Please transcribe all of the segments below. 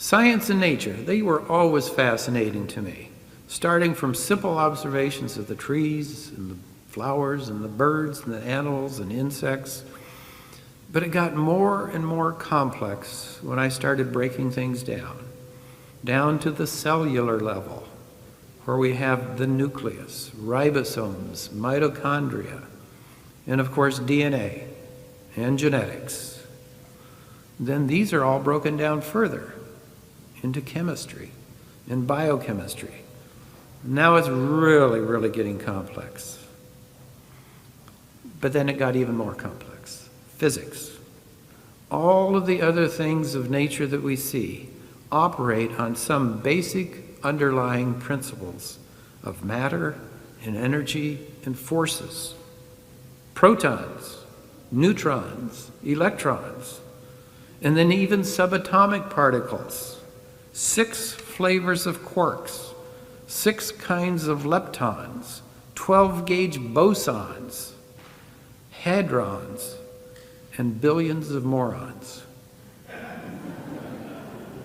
Science and nature, they were always fascinating to me, starting from simple observations of the trees and the flowers and the birds and the animals and insects. But it got more and more complex when I started breaking things down to the cellular level, where we have the nucleus, ribosomes, mitochondria, and of course DNA and genetics. Then these are all broken down further into chemistry and biochemistry. Now it's really, really getting complex. But then it got even more complex. Physics. All of the other things of nature that we see operate on some basic underlying principles of matter and energy and forces. Protons, neutrons, electrons, and then even subatomic particles. 6 flavors of quarks, 6 kinds of leptons, 12-gauge bosons, hadrons, and billions of morons.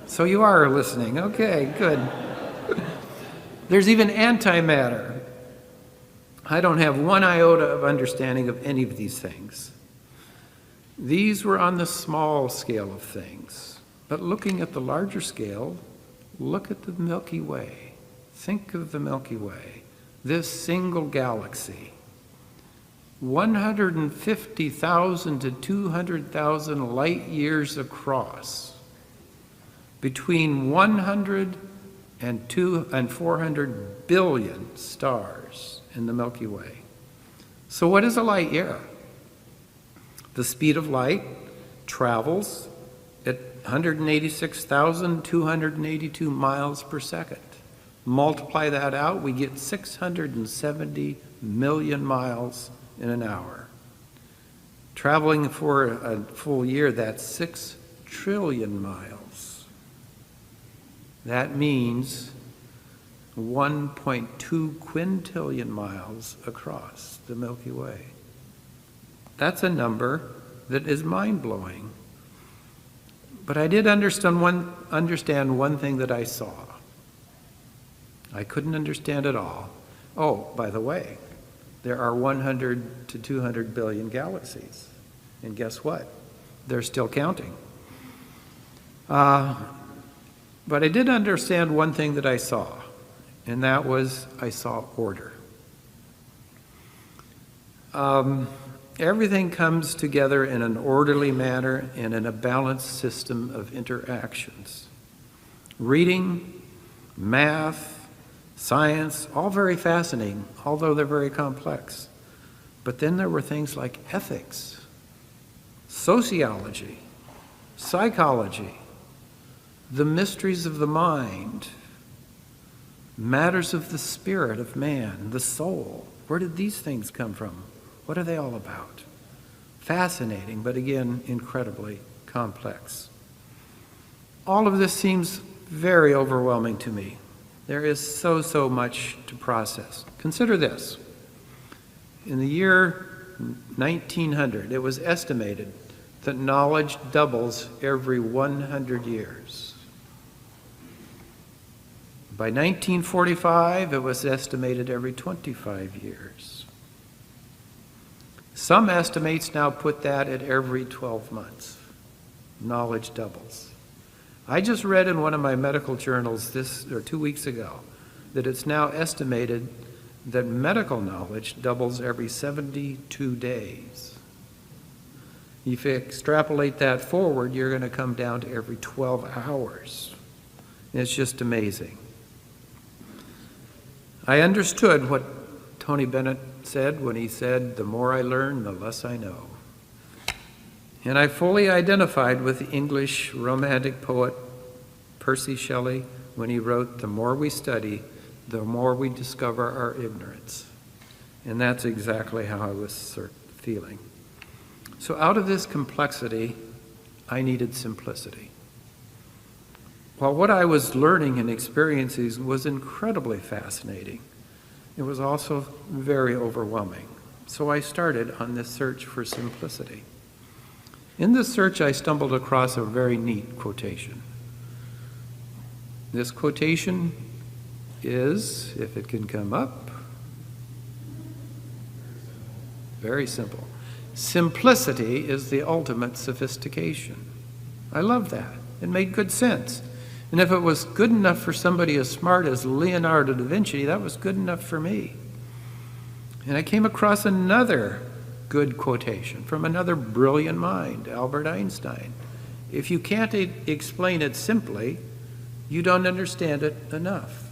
So you are listening. Okay, good. There's even antimatter. I don't have one iota of understanding of any of these things. These were on the small scale of things. But looking at the larger scale, look at the Milky Way. Think of the Milky Way, this single galaxy. 150,000 to 200,000 light years across, between 100 and 400 billion stars in the Milky Way. So what is a light year? The speed of light travels at 186,282 miles per second. Multiply that out, we get 670 million miles in an hour. Traveling for a full year, that's 6 trillion miles. That means 1.2 quintillion miles across the Milky Way. That's a number that is mind-blowing. But I did understand one thing that I saw. I couldn't understand it all. Oh, by the way, there are 100 to 200 billion galaxies. And guess what? They're still counting. But I did understand one thing that I saw, and that was I saw order. Everything comes together in an orderly manner and in a balanced system of interactions. Reading, math, science, all very fascinating, although they're very complex. But then there were things like ethics, sociology, psychology, the mysteries of the mind, matters of the spirit of man, the soul. Where did these things come from? What are they all about? Fascinating, but again, incredibly complex. All of this seems very overwhelming to me. There is so much to process. Consider this. In the year 1900, it was estimated that knowledge doubles every 100 years. By 1945, it was estimated every 25 years. Some estimates now put that at every 12 months. Knowledge doubles. I just read in one of my medical journals 2 weeks ago that it's now estimated that medical knowledge doubles every 72 days. If you extrapolate that forward, you're going to come down to every 12 hours. It's just amazing. I understood what Tony Bennett said when he said, "The more I learn, the less I know." And I fully identified with the English Romantic poet Percy Shelley when he wrote, "The more we study, the more we discover our ignorance." And that's exactly how I was feeling. So out of this complexity, I needed simplicity. While what I was learning and experiencing was incredibly fascinating, it was also very overwhelming. So I started on this search for simplicity. In this search, I stumbled across a very neat quotation. This quotation is, if it can come up, very simple. Simplicity is the ultimate sophistication. I love that. It made good sense. And if it was good enough for somebody as smart as Leonardo da Vinci, that was good enough for me. And I came across another good quotation from another brilliant mind, Albert Einstein. If you can't explain it simply, you don't understand it enough.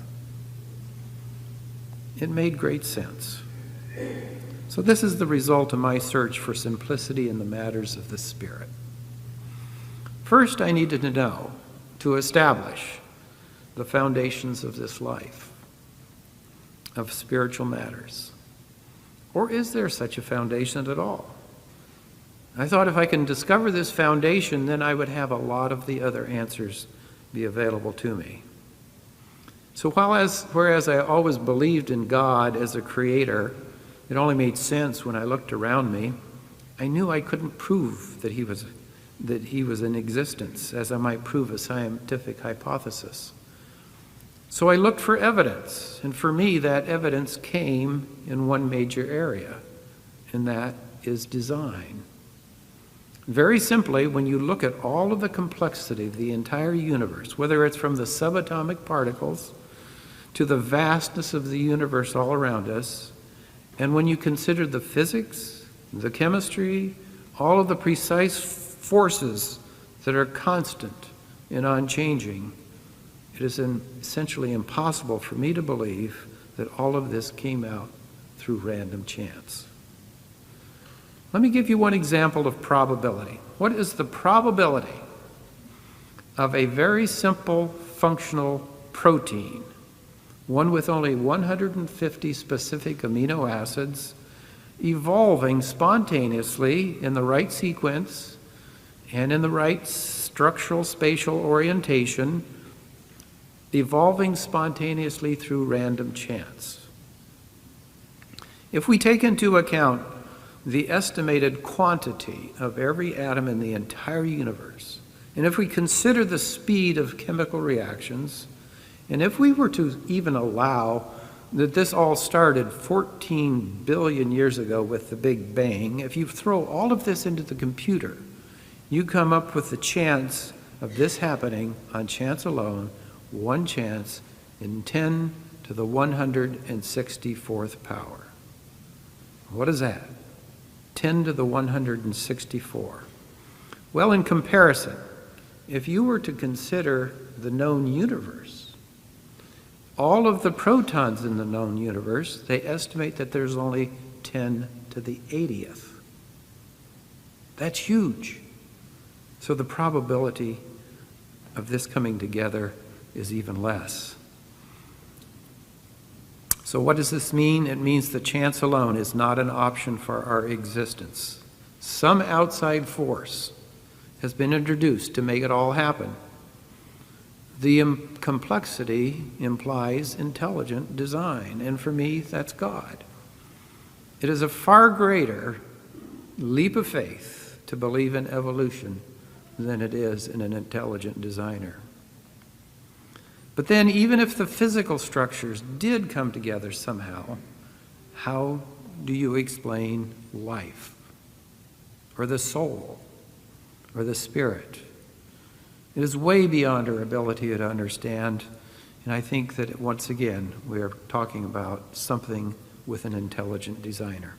It made great sense. So this is the result of my search for simplicity in the matters of the Spirit. First, I needed to know, to establish the foundations of this life, of spiritual matters. Or is there such a foundation at all? I thought if I can discover this foundation, then I would have a lot of the other answers be available to me. So whereas I always believed in God as a creator, it only made sense when I looked around me, I knew I couldn't prove that he was in existence, as I might prove a scientific hypothesis. So I looked for evidence, and for me that evidence came in one major area, and that is design. Very simply, when you look at all of the complexity of the entire universe, whether it's from the subatomic particles to the vastness of the universe all around us, and when you consider the physics, the chemistry, all of the precise forces that are constant and unchanging, it is essentially impossible for me to believe that all of this came out through random chance. Let me give you one example of probability. What is the probability of a very simple functional protein, one with only 150 specific amino acids, evolving spontaneously in the right sequence and in the right structural spatial orientation, evolving spontaneously through random chance? If we take into account the estimated quantity of every atom in the entire universe, and if we consider the speed of chemical reactions, and if we were to even allow that this all started 14 billion years ago with the Big Bang, if you throw all of this into the computer, you come up with the chance of this happening on chance alone, one chance in 10 to the 164th power. What is that? 10 to the 164. Well, in comparison, if you were to consider the known universe, all of the protons in the known universe, they estimate that there's only 10 to the 80th. That's huge. So the probability of this coming together is even less. So what does this mean? It means that chance alone is not an option for our existence. Some outside force has been introduced to make it all happen. The complexity implies intelligent design, and for me, that's God. It is a far greater leap of faith to believe in evolution than it is in an intelligent designer. But then, even if the physical structures did come together somehow, how do you explain life, or the soul, or the spirit? It is way beyond our ability to understand, and I think that once again we are talking about something with an intelligent designer.